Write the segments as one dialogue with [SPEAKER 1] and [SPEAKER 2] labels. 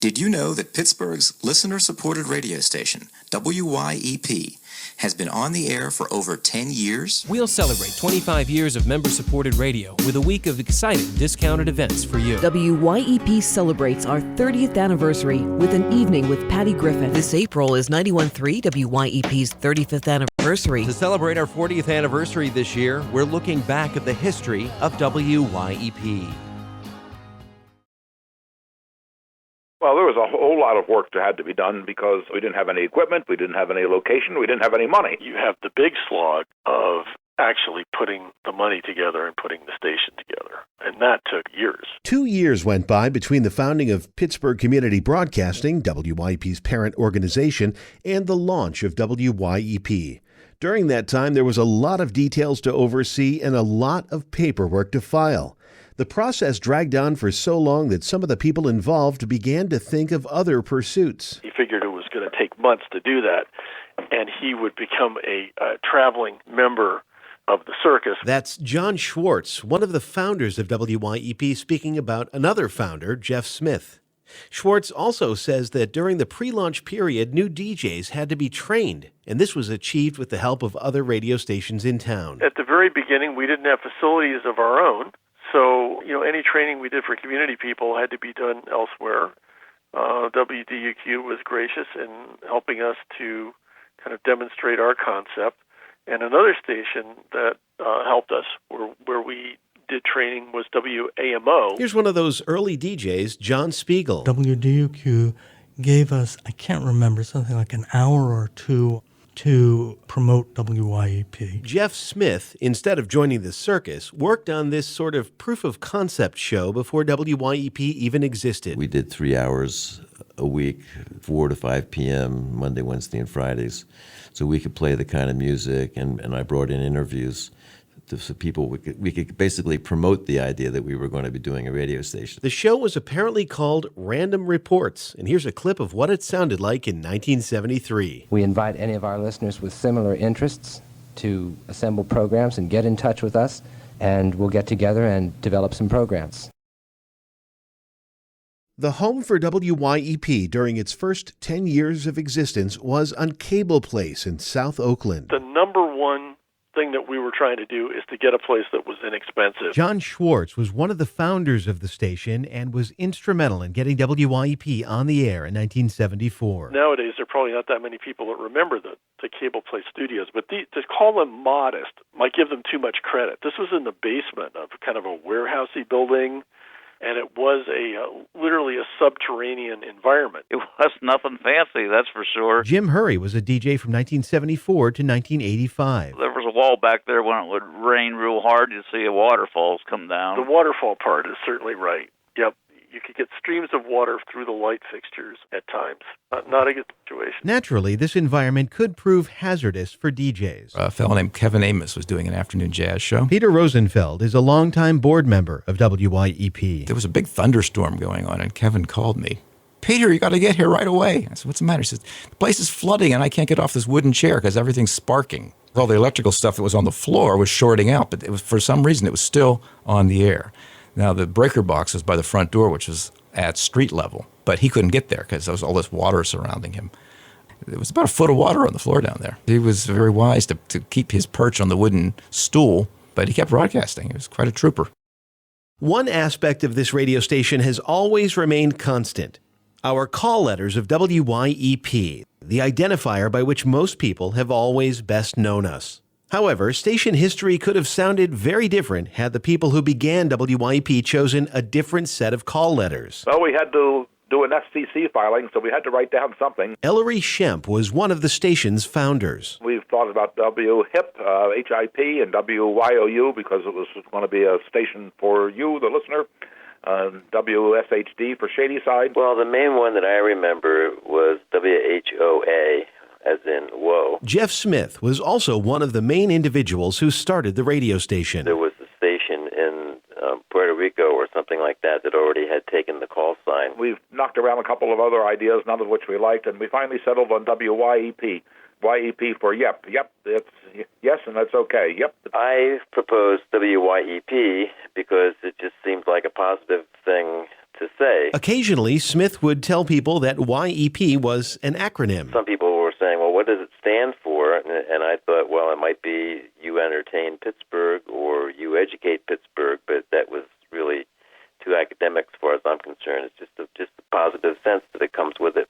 [SPEAKER 1] Did you know that Pittsburgh's listener-supported radio station, WYEP, has been on the air for over 10 years?
[SPEAKER 2] We'll celebrate 25 years of member-supported radio with a week of exciting discounted events for you.
[SPEAKER 3] WYEP celebrates our 30th anniversary with an evening with Patty Griffin. This April is 91.3 WYEP's 35th anniversary.
[SPEAKER 4] To celebrate our 40th anniversary this year, we're looking back at the history of WYEP.
[SPEAKER 5] Well, there was a whole lot of work that had to be done because we didn't have any equipment, we didn't have any location, we didn't have any money.
[SPEAKER 6] You have the big slog of actually putting the money together and putting the station together, and that took years.
[SPEAKER 7] 2 years went by between the founding of Pittsburgh Community Broadcasting, WYEP's parent organization, and the launch of WYEP. During that time, there was a lot of details to oversee and a lot of paperwork to file. The process dragged on for so long that some of the people involved began to think of other pursuits.
[SPEAKER 6] He figured it was going to take months to do that, and he would become a traveling member of the circus.
[SPEAKER 7] That's John Schwartz, one of the founders of WYEP, speaking about another founder, Jeff Smith. Schwartz also says that during the pre-launch period, new DJs had to be trained, and this was achieved with the help of other radio stations in town.
[SPEAKER 6] At the very beginning, we didn't have facilities of our own. So, any training we did for community people had to be done elsewhere. WDUQ was gracious in helping us to kind of demonstrate our concept. And another station that helped us where we did training was WAMO.
[SPEAKER 7] Here's one of those early DJs, John Spiegel.
[SPEAKER 8] WDUQ gave us, I can't remember, something like an hour or two to promote WYEP.
[SPEAKER 7] Jeff Smith, instead of joining the circus, worked on this sort of proof of concept show before WYEP even existed.
[SPEAKER 9] We did 3 hours a week, 4 to 5 p.m., Monday, Wednesday, and Fridays. So we could play the kind of music, and I brought in interviews so people we could basically promote the idea that we were going to be doing a radio station.
[SPEAKER 7] The show was apparently called Random Reports, and here's a clip of what it sounded like in 1973.
[SPEAKER 10] We invite any of our listeners with similar interests to assemble programs and get in touch with us, and we'll get together and develop some programs.
[SPEAKER 7] The home for WYEP during its first 10 years of existence was on Cable Place in South Oakland.
[SPEAKER 6] The number one thing that we were trying to do is to get a place that was inexpensive.
[SPEAKER 7] John Schwartz was one of the founders of the station and was instrumental in getting WYEP on the air in 1974.
[SPEAKER 6] Nowadays, there are probably not that many people that remember the Cable Place studios, but to call them modest might give them too much credit. This was in the basement of kind of a warehousey building, and it was literally a subterranean environment.
[SPEAKER 11] It was nothing fancy, that's for sure.
[SPEAKER 7] Jim Hurry was a DJ from 1974 to 1985.
[SPEAKER 11] There was a wall back there when it would rain real hard, you'd see waterfalls come down.
[SPEAKER 6] The waterfall part is certainly right. Yep. You could get streams of water through the light fixtures at times. Not a good situation.
[SPEAKER 7] Naturally, this environment could prove hazardous for DJs.
[SPEAKER 12] A fellow named Kevin Amos was doing an afternoon jazz show.
[SPEAKER 7] Peter Rosenfeld is a longtime board member of WYEP.
[SPEAKER 12] There was a big thunderstorm going on, and Kevin called me. Peter, you got to get here right away. I said, what's the matter? He says, the place is flooding, and I can't get off this wooden chair because everything's sparking. All the electrical stuff that was on the floor was shorting out, but for some reason it was still on the air. Now, the breaker box was by the front door, which was at street level, but he couldn't get there because there was all this water surrounding him. There was about a foot of water on the floor down there. He was very wise to keep his perch on the wooden stool, but he kept broadcasting. He was quite a trooper.
[SPEAKER 7] One aspect of this radio station has always remained constant. Our call letters of WYEP, the identifier by which most people have always best known us. However, station history could have sounded very different had the people who began WYEP chosen a different set of call letters.
[SPEAKER 5] Well, we had to do an FCC filing, so we had to write down something.
[SPEAKER 7] Ellery Shemp was one of the station's founders.
[SPEAKER 5] We've thought about WHIP, HIP, and WYOU because it was going to be a station for you, the listener. WSHD for Shadyside.
[SPEAKER 13] Well, the main one that I remember was WHOA, as in whoa.
[SPEAKER 7] Jeff Smith was also one of the main individuals who started the radio station.
[SPEAKER 13] There was a station in Puerto Rico or something like that already had taken the call sign.
[SPEAKER 5] We've knocked around a couple of other ideas, none of which we liked, and we finally settled on WYEP. YEP for yep. Yep, it's yes, and that's okay. Yep.
[SPEAKER 13] I proposed WYEP because it just seems like a positive thing to say.
[SPEAKER 7] Occasionally, Smith would tell people that YEP was an acronym.
[SPEAKER 13] Some people were saying, well, what does it stand for? And I thought, well, it might be You Entertain Pittsburgh or You Educate Pittsburgh, but that was really too academic as far as I'm concerned. It's just a positive sense that it comes with it.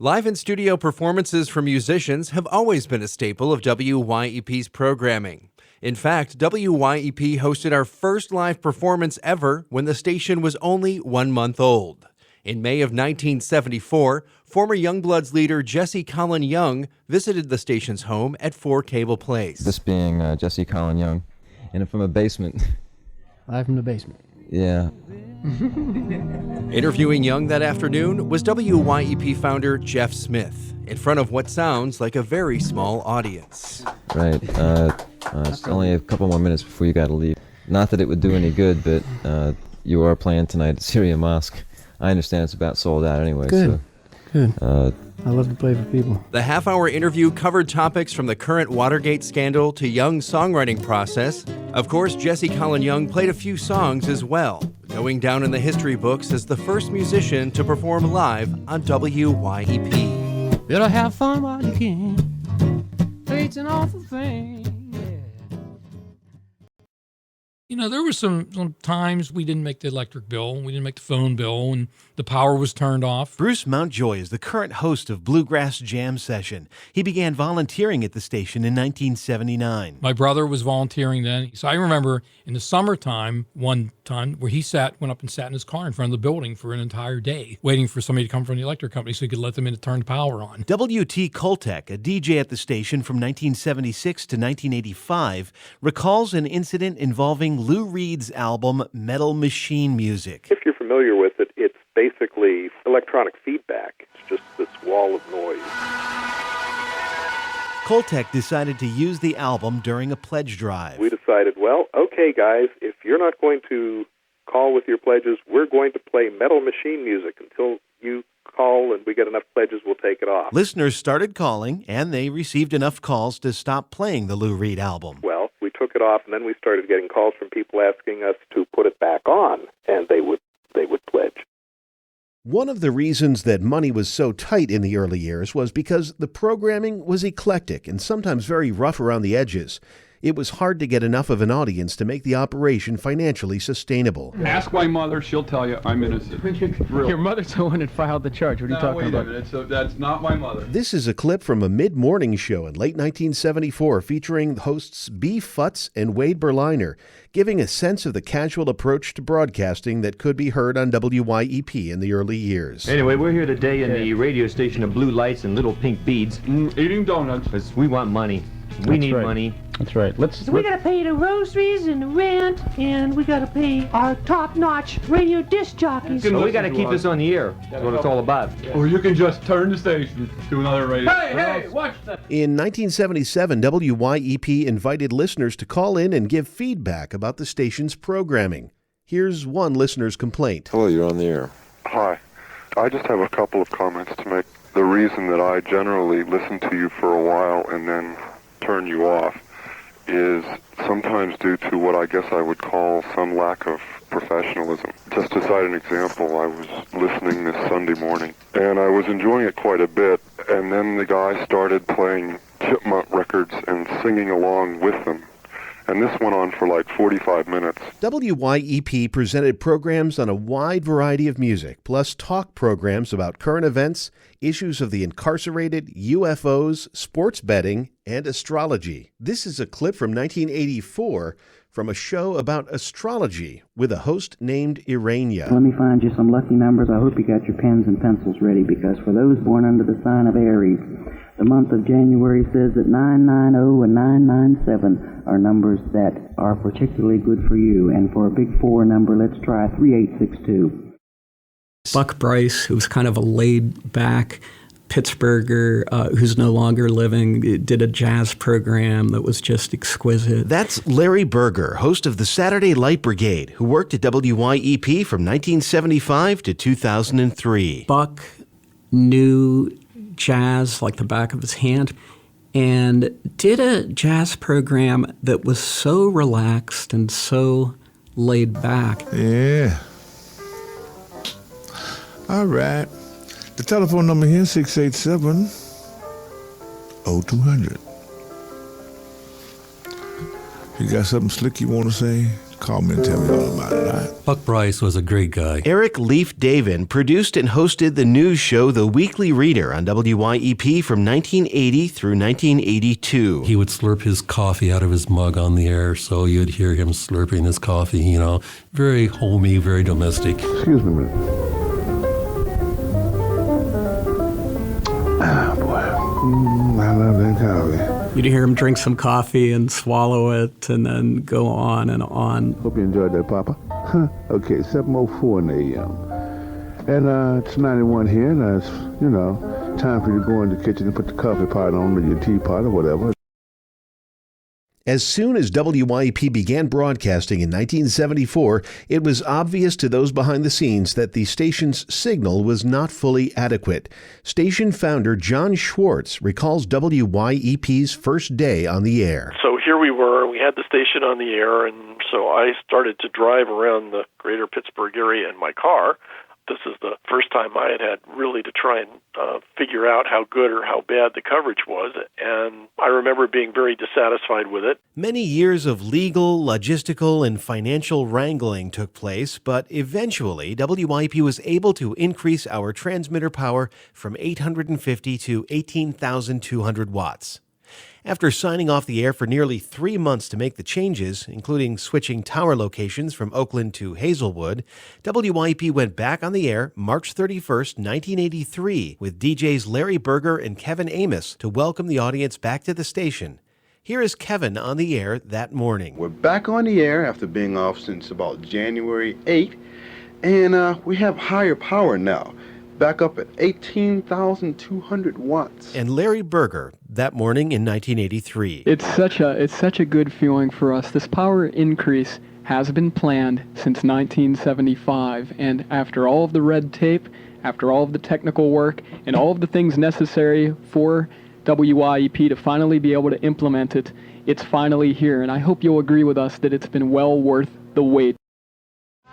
[SPEAKER 4] Live in studio performances from musicians have always been a staple of WYEP's programming. In fact, WYEP hosted our first live performance ever when the station was only 1 month old. In May of 1974, former Youngbloods leader Jesse Colin Young visited the station's home at 4 Cable Place.
[SPEAKER 14] This being Jesse Colin Young, and from a basement.
[SPEAKER 15] Live from the basement.
[SPEAKER 14] Yeah.
[SPEAKER 4] Interviewing Young that afternoon was WYEP founder Jeff Smith, in front of what sounds like a very small audience.
[SPEAKER 14] Right. It's only a couple more minutes before you got to leave. Not that it would do any good, but you are playing tonight at Syria Mosque. I understand it's about sold out anyway.
[SPEAKER 15] Good.
[SPEAKER 14] So,
[SPEAKER 15] Good. I love to play for people.
[SPEAKER 4] The half-hour interview covered topics from the current Watergate scandal to Young's songwriting process. Of course, Jesse Colin Young played a few songs as well, going down in the history books as the first musician to perform live on WYEP.
[SPEAKER 15] Better have fun while you can. It's an awful thing.
[SPEAKER 16] You know, there were some times we didn't make the electric bill, we didn't make the phone bill, and the power was turned off.
[SPEAKER 7] Bruce Mountjoy is the current host of Bluegrass Jam Session. He began volunteering at the station in 1979.
[SPEAKER 16] My brother was volunteering then. So I remember in the summertime, one time, where he went up and sat in his car in front of the building for an entire day, waiting for somebody to come from the electric company so he could let them in to turn the power on.
[SPEAKER 7] W.T. Koltek, a DJ at the station from 1976 to 1985, recalls an incident involving Lou Reed's album Metal Machine Music.
[SPEAKER 17] If you're familiar with it, it's basically electronic feedback. It's just this wall of noise.
[SPEAKER 7] Koltek decided to use the album during a pledge drive.
[SPEAKER 17] We decided, well, okay, guys, if you're not going to call with your pledges, we're going to play Metal Machine music until you call and we get enough pledges, we'll take it off.
[SPEAKER 7] Listeners started calling, and they received enough calls to stop playing the Lou Reed album.
[SPEAKER 17] Well, we took it off, and then we started getting calls from people asking us to put it back on, and they would pledge.
[SPEAKER 7] One of the reasons that money was so tight in the early years was because the programming was eclectic and sometimes very rough around the edges. It was hard to get enough of an audience to make the operation financially sustainable.
[SPEAKER 18] Ask my mother, she'll tell you I'm innocent.
[SPEAKER 15] Your mother's the one that filed the charge. What are you talking about?
[SPEAKER 18] Wait a minute, that's not my mother.
[SPEAKER 7] This is a clip from a mid-morning show in late 1974 featuring hosts B. Futz and Wade Berliner, giving a sense of the casual approach to broadcasting that could be heard on WYEP in the early years.
[SPEAKER 19] Anyway, we're here today in the radio station of blue lights and little pink beads.
[SPEAKER 18] Eating donuts.
[SPEAKER 19] Because we want money. We need money.
[SPEAKER 15] That's right.
[SPEAKER 20] So we gotta pay the groceries and the rent, and we gotta pay our top-notch radio disc jockeys.
[SPEAKER 19] Well, we gotta keep this on the air. That's what it's all about.
[SPEAKER 18] Or you can just turn the station to another radio.
[SPEAKER 20] Hey, watch that.
[SPEAKER 7] In 1977, WYEP invited listeners to call in and give feedback about the station's programming. Here's one listener's complaint.
[SPEAKER 21] Hello, you're on the air.
[SPEAKER 22] Hi. I just have a couple of comments to make. The reason that I generally listen to you for a while and then turn you off is sometimes due to what I guess I would call some lack of professionalism. Just to cite an example, I was listening this Sunday morning, and I was enjoying it quite a bit, and then the guy started playing Chipmunk records and singing along with them. And this went on for like 45 minutes.
[SPEAKER 7] WYEP presented programs on a wide variety of music, plus talk programs about current events, issues of the incarcerated, UFOs, sports betting, and astrology. This is a clip from 1984 from a show about astrology with a host named Irania.
[SPEAKER 23] Let me find you some lucky numbers. I hope you got your pens and pencils ready, because for those born under the sign of Aries, the month of January says that 990 and 997 are numbers that are particularly good for you. And for a big 4 number, let's try 3862.
[SPEAKER 24] Buck Bryce, who was kind of a laid-back Pittsburgher who's no longer living, did a jazz program that was just exquisite.
[SPEAKER 7] That's Larry Berger, host of the Saturday Light Brigade, who worked at WYEP from 1975 to 2003.
[SPEAKER 24] Buck knew jazz like the back of his hand and did a jazz program that was so relaxed and so laid back.
[SPEAKER 25] Yeah.
[SPEAKER 1] All right. The telephone number here is 687-0200. You got something slick you want to say? Call me and tell me all about it, all right?
[SPEAKER 2] Buck Bryce was a great guy.
[SPEAKER 7] Eric Leaf Davin produced and hosted the news show The Weekly Reader on WYEP from 1980 through 1982.
[SPEAKER 2] He would slurp his coffee out of his mug on the air, so you'd hear him slurping his coffee, you know. Very homey, very domestic.
[SPEAKER 1] Excuse me a minute. Ah, boy. I love that coffee.
[SPEAKER 24] You'd hear him drink some coffee and swallow it and then go on and on.
[SPEAKER 1] Hope you enjoyed that, Papa. Okay, 7:04 in the a.m. And it's 91 here, and it's, time for you to go in the kitchen and put the coffee pot on or your teapot or whatever.
[SPEAKER 7] As soon as WYEP began broadcasting in 1974, it was obvious to those behind the scenes that the station's signal was not fully adequate. Station founder John Schwartz recalls WYEP's first day on the air.
[SPEAKER 6] So here we were, we had the station on the air, and so I started to drive around the greater Pittsburgh area in my car. This is the first time I had really to try and figure out how good or how bad the coverage was, and I remember being very dissatisfied with it.
[SPEAKER 7] Many years of legal, logistical, and financial wrangling took place, but eventually WYEP was able to increase our transmitter power from 850 to 18,200 watts. After signing off the air for nearly 3 months to make the changes, including switching tower locations from Oakland to Hazelwood, WYEP went back on the air March 31st, 1983, with DJs Larry Berger and Kevin Amos to welcome the audience back to the station. Here is Kevin on the air that morning.
[SPEAKER 3] We're back on the air after being off since about January 8th, and we have higher power now. Back up at 18,200 watts.
[SPEAKER 7] And Larry Berger that morning in 1983.
[SPEAKER 21] It's such a good feeling for us. This power increase has been planned since 1975, and after all of the red tape, after all of the technical work, and all of the things necessary for WYEP to finally be able to implement it, it's finally here. And I hope you'll agree with us that it's been well worth the wait.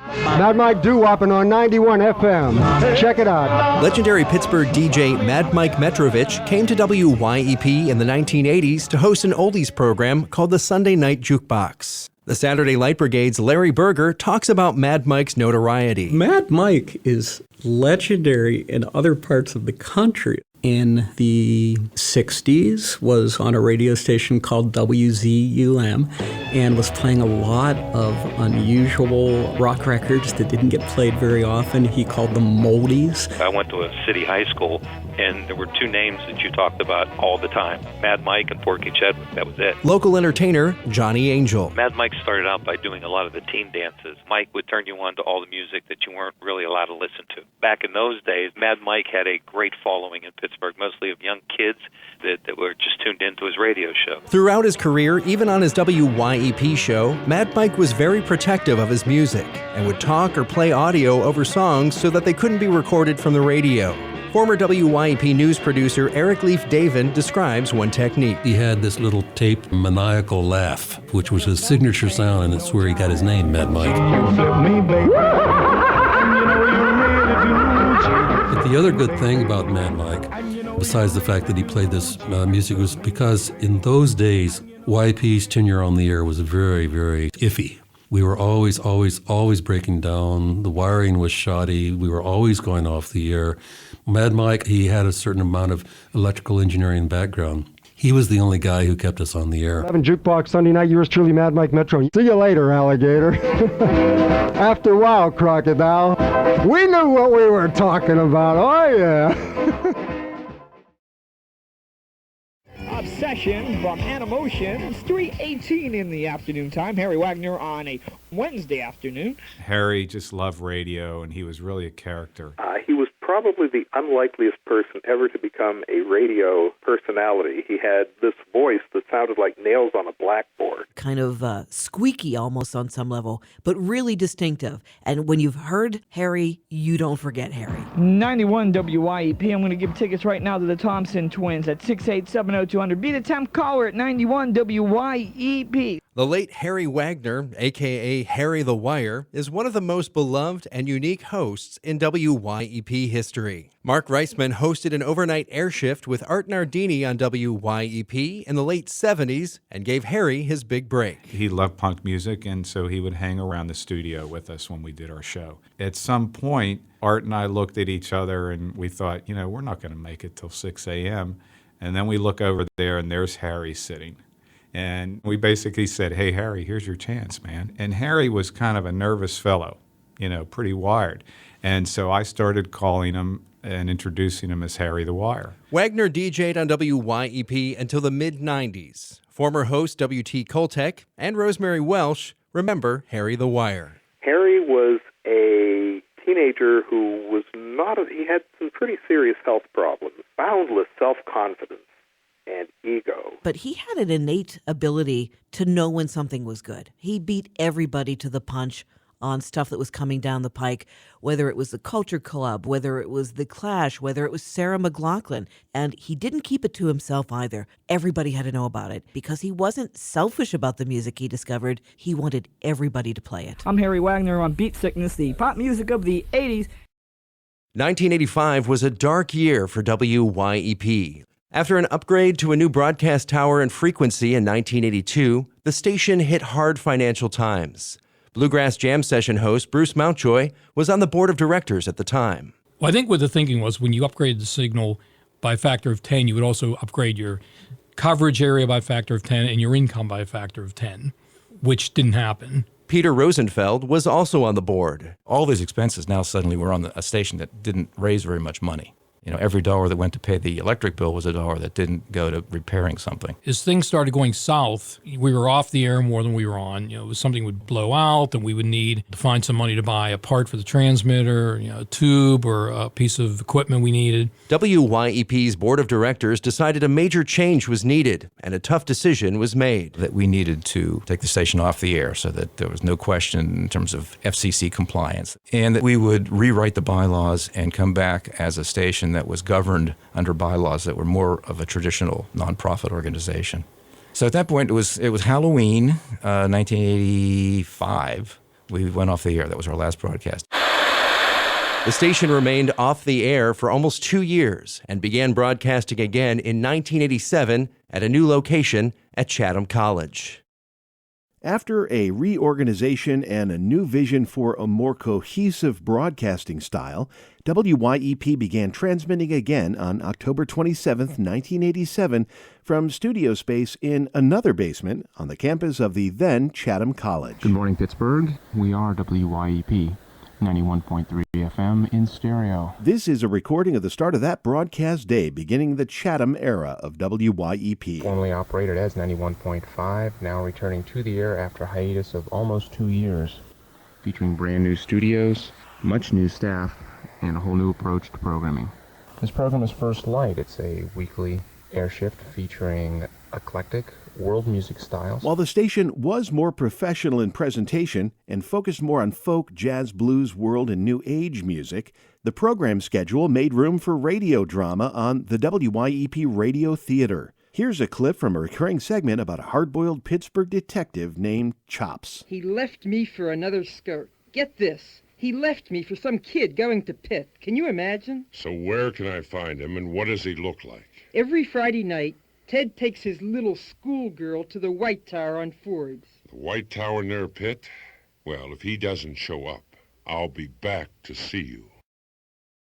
[SPEAKER 25] Mad Mike doo-wopping on 91 FM. Check it out.
[SPEAKER 4] Legendary Pittsburgh DJ Mad Mike Metrovich came to WYEP in the 1980s to host an oldies program called the Sunday Night Jukebox. The Saturday Light Brigade's Larry Berger talks about Mad Mike's notoriety.
[SPEAKER 24] Mad Mike is legendary in other parts of the country. In the 60s, was on a radio station called WZUM and was playing a lot of unusual rock records that didn't get played very often. He called them moldies.
[SPEAKER 26] I went to a city high school, and there were two names that you talked about all the time, Mad Mike and Porky Chedwick. That was it.
[SPEAKER 4] Local entertainer Johnny Angel.
[SPEAKER 26] Mad Mike started out by doing a lot of the teen dances. Mike would turn you on to all the music that you weren't really allowed to listen to. Back in those days, Mad Mike had a great following in Pittsburgh, mostly of young kids that were just tuned into his radio show.
[SPEAKER 4] Throughout his career, even on his WYEP show, Mad Mike was very protective of his music and would talk or play audio over songs so that they couldn't be recorded from the radio. Former WYEP news producer Eric Leaf Davin describes one technique.
[SPEAKER 2] He had this little taped maniacal laugh, which was his signature sound, and it's where he got his name, Mad Mike. But the other good thing about Mad Mike, besides the fact that he played this music, was because in those days, YP's tenure on the air was very, very iffy. We were always breaking down. The wiring was shoddy. We were always going off the air. Mad Mike, he had a certain amount of electrical engineering background. He was the only guy who kept us on the air.
[SPEAKER 25] 11 Jukebox Sunday night, yours truly, Mad Mike Metro. See you later, alligator. After a while, crocodile. We knew what we were talking about. Oh, yeah.
[SPEAKER 27] Obsession from Animotion. It's 3:18 in the afternoon time. Harry Wagner on a Wednesday afternoon.
[SPEAKER 28] Harry just loved radio, and he was really a character.
[SPEAKER 17] He was probably the unlikeliest person ever to become a radio personality. He had this voice that sounded like nails on a blackboard.
[SPEAKER 29] Kind of squeaky almost on some level, but really distinctive. And when you've heard Harry, you don't forget Harry.
[SPEAKER 27] 91 WYEP. I'm going to give tickets right now to the Thompson Twins at 6870200. Be the 10th caller at 91 WYEP.
[SPEAKER 4] The late Harry Wagner, a.k.a. Harry the Wire, is one of the most beloved and unique hosts in WYEP history. Mark Reisman hosted an overnight air shift with Art Nardini on WYEP in the late 70s and gave Harry his big break.
[SPEAKER 28] He loved punk music, and so he would hang around the studio with us when we did our show. At some point, Art and I looked at each other and we thought, we're not going to make it till 6 a.m. And then we look over there and there's Harry sitting. And we basically said, hey, Harry, here's your chance, man. And Harry was kind of a nervous fellow, pretty wired. And so I started calling him and introducing him as Harry the Wire.
[SPEAKER 4] Wagner DJ'd on WYEP until the mid-90s. Former host W.T. Koltek and Rosemary Welsh remember Harry the Wire.
[SPEAKER 17] Harry was a teenager who he had some pretty serious health problems, boundless self-confidence and ego.
[SPEAKER 29] But he had an innate ability to know when something was good. He beat everybody to the punch on stuff that was coming down the pike, whether it was the Culture Club, whether it was the Clash, whether it was Sarah McLachlan. And he didn't keep it to himself either. Everybody had to know about it because he wasn't selfish about the music he discovered. He wanted everybody to play it.
[SPEAKER 27] I'm Harry Wagner on Beat Sickness, the pop music of the 80s.
[SPEAKER 4] 1985 was a dark year for WYEP. After an upgrade to a new broadcast tower and frequency in 1982, the station hit hard financial times. Bluegrass Jam Session host Bruce Mountjoy was on the board of directors at the time.
[SPEAKER 5] Well, I think what the thinking was when you upgraded the signal by a factor of 10, you would also upgrade your coverage area by a factor of 10 and your income by a factor of 10, which didn't happen.
[SPEAKER 4] Peter Rosenfeld was also on the board.
[SPEAKER 8] All these expenses now suddenly were on a station that didn't raise very much money. Every dollar that went to pay the electric bill was a dollar that didn't go to repairing something.
[SPEAKER 5] As things started going south, we were off the air more than we were on. Something would blow out, and we would need to find some money to buy a part for the transmitter, a tube or a piece of equipment we needed.
[SPEAKER 4] WYEP's board of directors decided a major change was needed, and a tough decision was made.
[SPEAKER 8] That we needed to take the station off the air so that there was no question in terms of FCC compliance, and that we would rewrite the bylaws and come back as a station that was governed under bylaws that were more of a traditional nonprofit organization. So at that point, it was Halloween, 1985. We went off the air. That was our last broadcast.
[SPEAKER 4] The station remained off the air for almost 2 years and began broadcasting again in 1987 at a new location at Chatham College.
[SPEAKER 7] After a reorganization and a new vision for a more cohesive broadcasting style, WYEP began transmitting again on October 27, 1987, from studio space in another basement on the campus of the then Chatham College.
[SPEAKER 9] Good morning, Pittsburgh. We are WYEP. 91.3 FM in stereo.
[SPEAKER 7] This is a recording of the start of that broadcast day, beginning the Chatham era of WYEP.
[SPEAKER 9] Formerly operated as 91.5, now returning to the air after a hiatus of almost 2 years. Featuring brand new studios, much new staff, and a whole new approach to programming. This program is First Light. It's a weekly air shift featuring eclectic world music styles.
[SPEAKER 7] While the station was more professional in presentation and focused more on folk, jazz, blues, world, and new age music, the program schedule made room for radio drama on the WYEP Radio Theater. Here's a clip from a recurring segment about a hard-boiled Pittsburgh detective named Chops.
[SPEAKER 10] He left me for another skirt. Get this. He left me for some kid going to Pitt. Can you imagine?
[SPEAKER 11] So where can I find him, and what does he look like?
[SPEAKER 10] Every Friday night, Ted takes his little schoolgirl to the White Tower on Forbes.
[SPEAKER 11] The White Tower near Pitt? Well, if he doesn't show up, I'll be back to see you.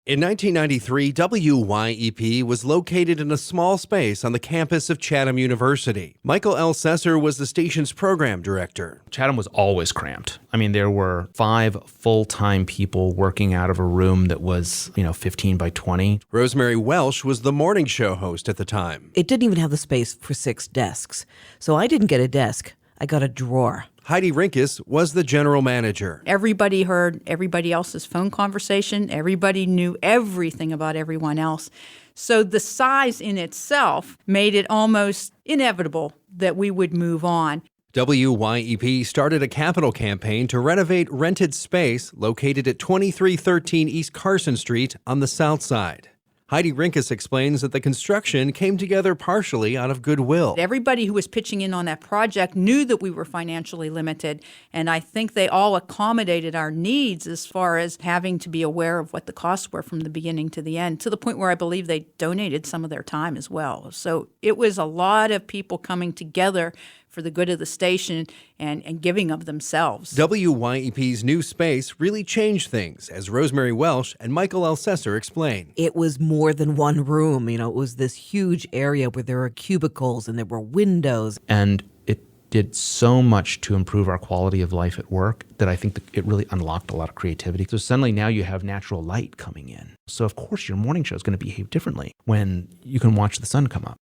[SPEAKER 4] In 1993, WYEP was located in a small space on the campus of Chatham University. Michael L. Sesser was the station's program director.
[SPEAKER 12] Chatham was always cramped. I mean, there were 5 full-time people working out of a room that was, 15 by 20.
[SPEAKER 4] Rosemary Welsh was the morning show host at the time.
[SPEAKER 29] It didn't even have the space for 6 desks. So I didn't get a desk. I got a drawer.
[SPEAKER 4] Heidi Rinkus was the general manager.
[SPEAKER 13] Everybody heard everybody else's phone conversation. Everybody knew everything about everyone else. So the size in itself made it almost inevitable that we would move on.
[SPEAKER 4] WYEP started a capital campaign to renovate rented space located at 2313 East Carson Street on the south side. Heidi Rinkus explains that the construction came together partially out of goodwill.
[SPEAKER 13] Everybody who was pitching in on that project knew that we were financially limited, and I think they all accommodated our needs as far as having to be aware of what the costs were from the beginning to the end, to the point where I believe they donated some of their time as well. So it was a lot of people coming together for the good of the station and giving of themselves.
[SPEAKER 4] WYEP's new space really changed things, as Rosemary Welsh and Michael Elsesser explain.
[SPEAKER 29] It was more than one room. You know, it was this huge area where there were cubicles and there were windows.
[SPEAKER 12] And it did so much to improve our quality of life at work that I think that it really unlocked a lot of creativity. So suddenly now you have natural light coming in. So of course your morning show is going to behave differently when you can watch the sun come up.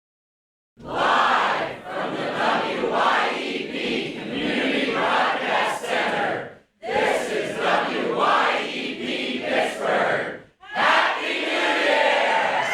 [SPEAKER 1] Live from the WYEP Community Broadcast Center, this is WYEP Pittsburgh. Happy New Year!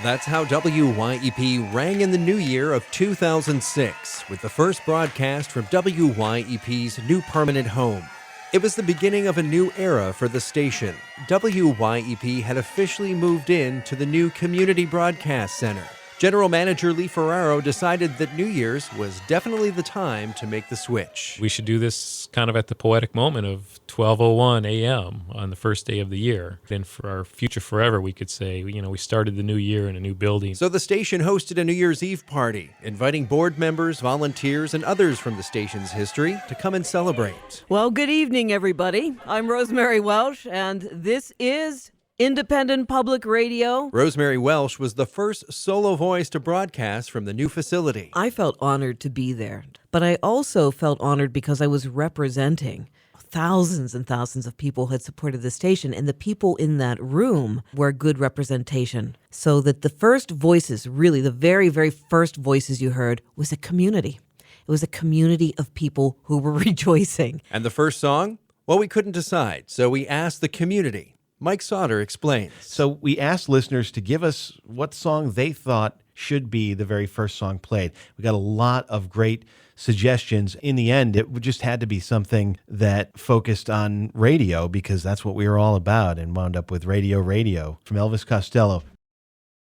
[SPEAKER 4] That's how WYEP rang in the new year of 2006, with the first broadcast from WYEP's new permanent home. It was the beginning of a new era for the station. WYEP had officially moved in to the new Community Broadcast Center. General Manager Lee Ferraro decided that New Year's was definitely the time to make the switch.
[SPEAKER 14] We should do this kind of at the poetic moment of 12:01 a.m. on the first day of the year. Then for our future forever, we could say, we started the new year in a new building.
[SPEAKER 4] So the station hosted a New Year's Eve party, inviting board members, volunteers, and others from the station's history to come and celebrate.
[SPEAKER 29] Well, good evening, everybody. I'm Rosemary Welsh, and this is Independent Public Radio.
[SPEAKER 4] Rosemary Welsh was the first solo voice to broadcast from the new facility.
[SPEAKER 29] I felt honored to be there, but I also felt honored because I was representing thousands and thousands of people who had supported the station, and the people in that room were good representation. So that the first voices, really the very, very first voices you heard, was a community. It was a community of people who were rejoicing.
[SPEAKER 4] And the first song? Well, we couldn't decide, so we asked the community. Mike Sauter explains.
[SPEAKER 7] So we asked listeners to give us what song they thought should be the very first song played. We got a lot of great suggestions. In the end, it just had to be something that focused on radio because that's what we were all about, and wound up with Radio from Elvis Costello.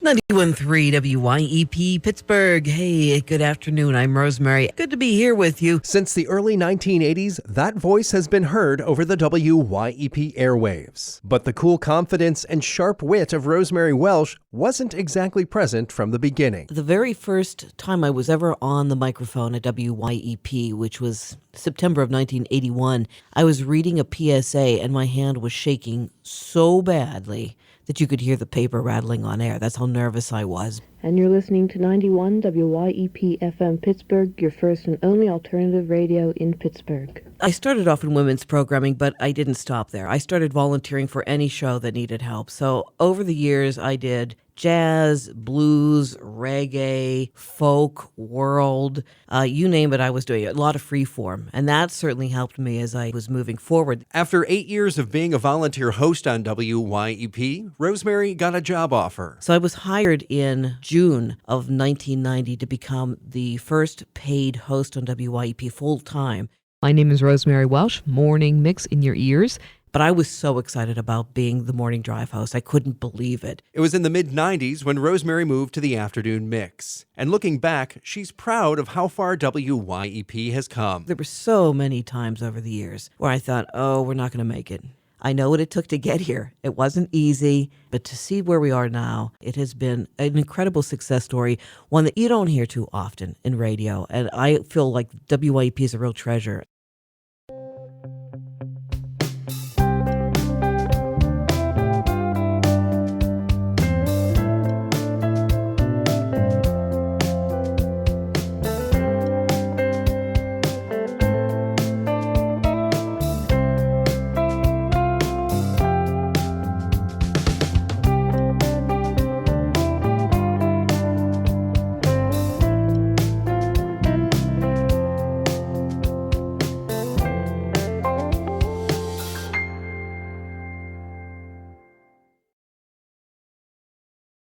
[SPEAKER 29] 91.3 WYEP Pittsburgh. Hey, good afternoon. I'm Rosemary. Good to be here with you.
[SPEAKER 4] Since the early 1980s, that voice has been heard over the WYEP airwaves. But the cool confidence and sharp wit of Rosemary Welsh wasn't exactly present from the beginning.
[SPEAKER 29] The very first time I was ever on the microphone at WYEP, which was September of 1981, I was reading a PSA and my hand was shaking so badly that you could hear the paper rattling on air. That's how nervous I was.
[SPEAKER 15] And you're listening to 91 WYEP FM Pittsburgh, your first and only alternative radio in Pittsburgh.
[SPEAKER 29] I started off in women's programming, but I didn't stop there. I started volunteering for any show that needed help. So over the years, I did jazz, blues, reggae, folk, world, you name it, I was doing it. A lot of freeform. And that certainly helped me as I was moving forward.
[SPEAKER 4] After 8 years of being a volunteer host on WYEP, Rosemary got a job offer.
[SPEAKER 29] So I was hired in June of 1990 to become the first paid host on WYEP full-time.
[SPEAKER 16] My name is Rosemary Welsh, Morning Mix in your ears.
[SPEAKER 29] But I was so excited about being the morning drive host. I couldn't believe it.
[SPEAKER 4] It was in the mid-90s when Rosemary moved to the afternoon mix. And looking back, she's proud of how far WYEP has come.
[SPEAKER 29] There were so many times over the years where I thought, oh, we're not going to make it. I know what it took to get here. It wasn't easy, but to see where we are now, it has been an incredible success story, one that you don't hear too often in radio. And I feel like WYEP is a real treasure.